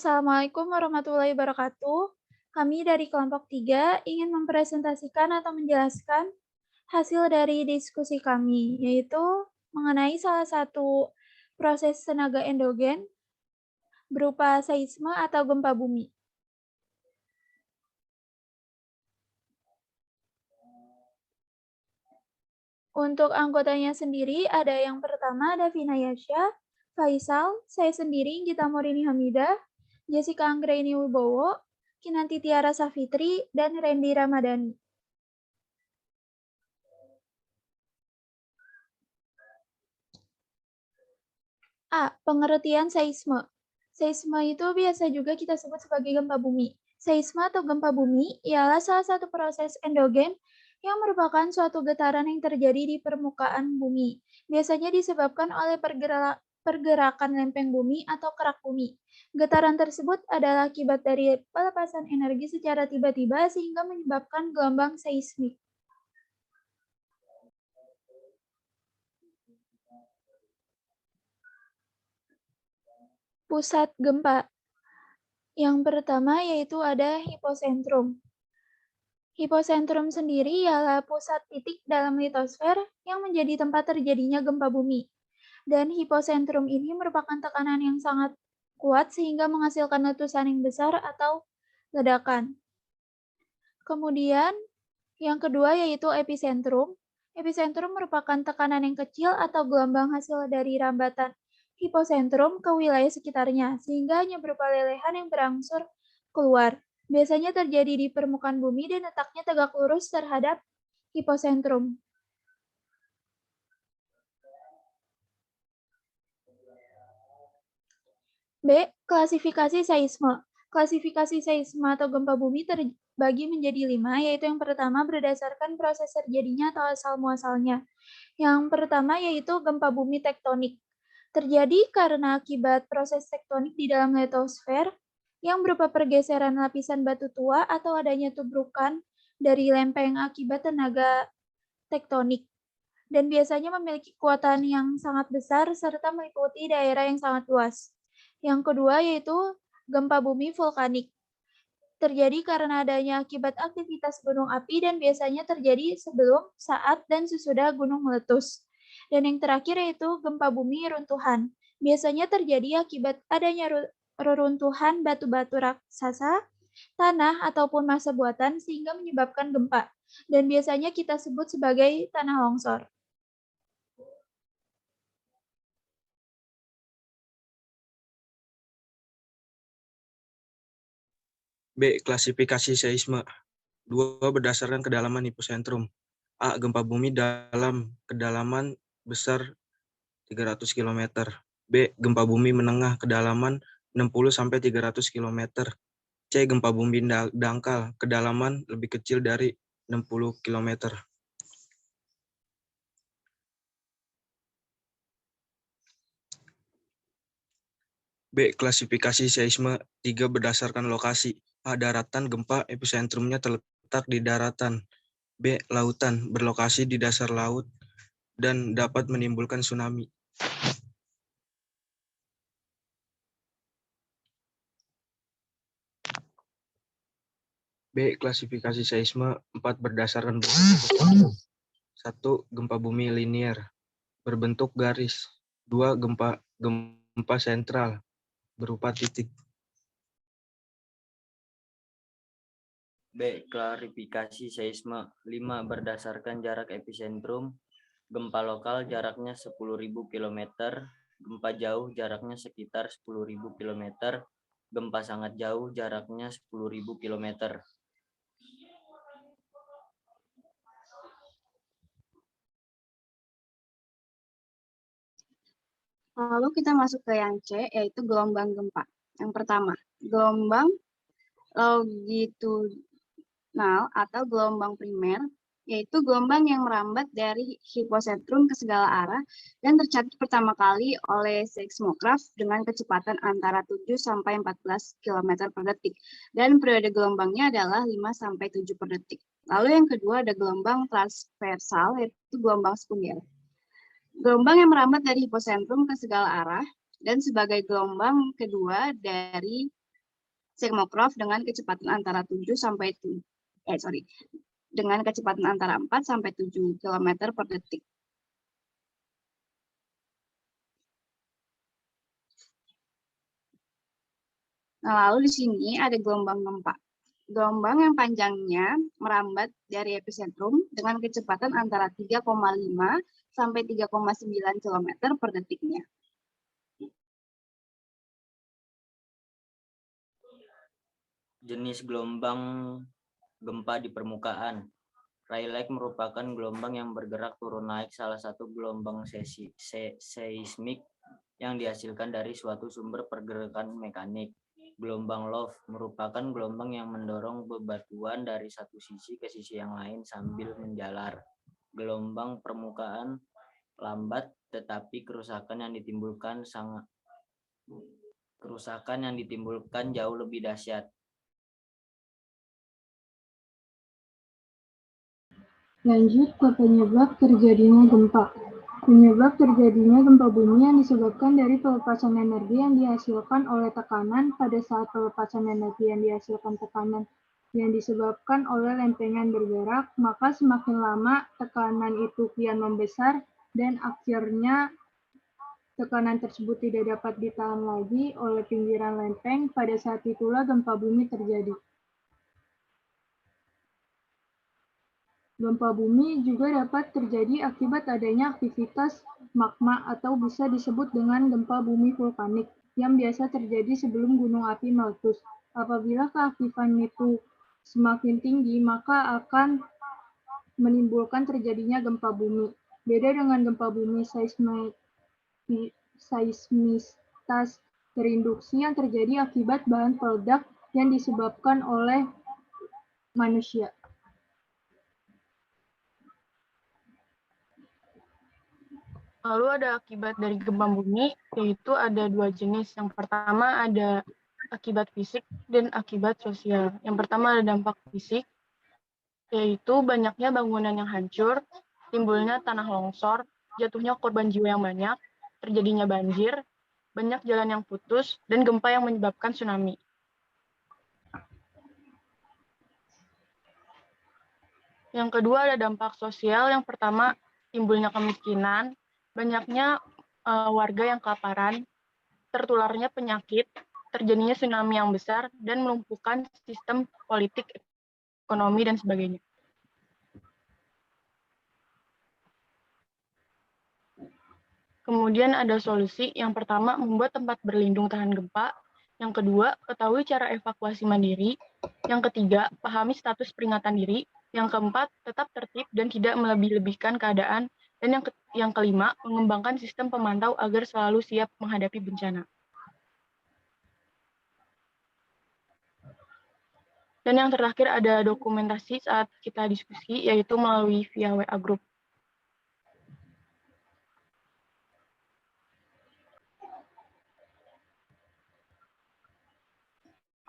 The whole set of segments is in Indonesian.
Assalamualaikum warahmatullahi wabarakatuh. Kami dari kelompok 3 ingin mempresentasikan atau menjelaskan hasil dari diskusi kami, yaitu mengenai salah satu proses tenaga endogen berupa seisme atau gempa bumi. Untuk anggotanya sendiri ada yang pertama ada Vina Yasha, Faisal, saya sendiri Gita Morini Hamidah, Jessica Anggraini Wibowo, Kinanti Tiara Safitri, dan Randy Ramadhani. A. Pengertian seisme. Seisme itu biasa juga kita sebut sebagai gempa bumi. Seisme atau gempa bumi ialah salah satu proses endogen yang merupakan suatu getaran yang terjadi di permukaan bumi. Biasanya disebabkan oleh pergerakan lempeng bumi atau kerak bumi. Getaran tersebut adalah akibat dari pelepasan energi secara tiba-tiba sehingga menyebabkan gelombang seismik. Pusat gempa. Yang pertama yaitu ada hiposentrum. Hiposentrum sendiri ialah pusat titik dalam litosfer yang menjadi tempat terjadinya gempa bumi. Dan hiposentrum ini merupakan tekanan yang sangat kuat sehingga menghasilkan letusan yang besar atau ledakan. Kemudian yang kedua yaitu epicentrum. Epicentrum merupakan tekanan yang kecil atau gelombang hasil dari rambatan hiposentrum ke wilayah sekitarnya, sehingga hanya berupa lelehan yang berangsur keluar. Biasanya terjadi di permukaan bumi dan letaknya tegak lurus terhadap hiposentrum. B. Klasifikasi seisme. Klasifikasi seisme atau gempa bumi terbagi menjadi 5, yaitu yang pertama berdasarkan proses terjadinya atau asal-muasalnya. Yang pertama yaitu gempa bumi tektonik. Terjadi karena akibat proses tektonik di dalam litosfer yang berupa pergeseran lapisan batu tua atau adanya tubrukan dari lempeng akibat tenaga tektonik. Dan biasanya memiliki kekuatan yang sangat besar serta meliputi daerah yang sangat luas. Yang kedua yaitu gempa bumi vulkanik. Terjadi karena adanya akibat aktivitas gunung api dan biasanya terjadi sebelum, saat, dan sesudah gunung meletus. Dan yang terakhir yaitu gempa bumi runtuhan. Biasanya terjadi akibat adanya reruntuhan batu-batu raksasa, tanah, ataupun massa buatan sehingga menyebabkan gempa. Dan biasanya kita sebut sebagai tanah longsor. B. Klasifikasi seisme. 2. Berdasarkan kedalaman hiposentrum. A. Gempa bumi dalam kedalaman besar 300 km. B. Gempa bumi menengah kedalaman 60-300 km. C. Gempa bumi dangkal kedalaman lebih kecil dari 60 km. B. Klasifikasi seisme 3 berdasarkan lokasi. A. Daratan, gempa episentrumnya terletak di daratan. B. Lautan, berlokasi di dasar laut dan dapat menimbulkan tsunami. B. Klasifikasi seisme 4 berdasarkan bentuk. 1. Gempa bumi linier, berbentuk garis. 2. Gempa sentral, berupa titik. B. Klarifikasi seisme 5 berdasarkan jarak epicentrum. Gempa lokal jaraknya 10.000 km, gempa jauh jaraknya sekitar 10.000 km, gempa sangat jauh jaraknya 10.000 km. Lalu kita masuk ke yang C, yaitu gelombang gempa. Yang pertama, gelombang longitudinal atau gelombang primer, yaitu gelombang yang merambat dari hiposentrum ke segala arah dan tercatat pertama kali oleh seismograf dengan kecepatan antara 7-14 km per detik. Dan periode gelombangnya adalah 5-7 per detik. Lalu yang kedua ada gelombang transversal, yaitu gelombang sekunder. Gelombang yang merambat dari hiposentrum ke segala arah dan sebagai gelombang kedua dari seismograf dengan kecepatan antara 4 sampai 7 km per detik. Nah, lalu di sini ada gelombang gempa. Gelombang yang panjangnya merambat dari epicentrum dengan kecepatan antara 3,5 sampai 3,9 km per detiknya. Jenis gelombang gempa di permukaan. Rayleigh merupakan gelombang yang bergerak turun naik, salah satu gelombang seismik yang dihasilkan dari suatu sumber pergerakan mekanik. Gelombang Love merupakan gelombang yang mendorong bebatuan dari satu sisi ke sisi yang lain sambil menjalar. Gelombang permukaan lambat, tetapi kerusakan yang ditimbulkan jauh lebih dahsyat. Lanjut ke penyebab terjadinya gempa. Penyebab terjadinya gempa bumi yang disebabkan dari pelepasan energi yang dihasilkan oleh tekanan. Pada saat pelepasan energi yang dihasilkan tekanan yang disebabkan oleh lempengan bergerak, maka semakin lama tekanan itu kian membesar dan akhirnya tekanan tersebut tidak dapat ditahan lagi oleh pinggiran lempeng. Pada saat itulah gempa bumi terjadi. Gempa bumi juga dapat terjadi akibat adanya aktivitas magma atau bisa disebut dengan gempa bumi vulkanik yang biasa terjadi sebelum gunung api meletus. Apabila keaktifan itu semakin tinggi, maka akan menimbulkan terjadinya gempa bumi. Beda dengan gempa bumi seismisitas terinduksi yang terjadi akibat bahan peledak yang disebabkan oleh manusia. Lalu ada akibat dari gempa bumi, yaitu ada 2 jenis. Yang pertama ada akibat fisik dan akibat sosial. Yang pertama ada dampak fisik, yaitu banyaknya bangunan yang hancur, timbulnya tanah longsor, jatuhnya korban jiwa yang banyak, terjadinya banjir, banyak jalan yang putus, dan gempa yang menyebabkan tsunami. Yang kedua ada dampak sosial. Yang pertama timbulnya kemiskinan, banyaknya warga yang kelaparan, tertularnya penyakit, terjadinya tsunami yang besar, dan melumpuhkan sistem politik, ekonomi, dan sebagainya. Kemudian ada solusi. Yang pertama, membuat tempat berlindung tahan gempa. Yang kedua, ketahui cara evakuasi mandiri. Yang ketiga, pahami status peringatan dini. Yang keempat, tetap tertib dan tidak melebih-lebihkan keadaan. Dan yang kelima, mengembangkan sistem pemantau agar selalu siap menghadapi bencana. Dan yang terakhir ada dokumentasi saat kita diskusi, yaitu melalui via WA Group.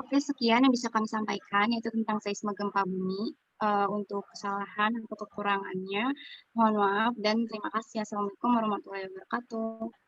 Oke, sekian yang bisa kami sampaikan, yaitu tentang seisme gempa bumi. Untuk kesalahan atau kekurangannya, mohon maaf dan terima kasih. Assalamualaikum warahmatullahi wabarakatuh.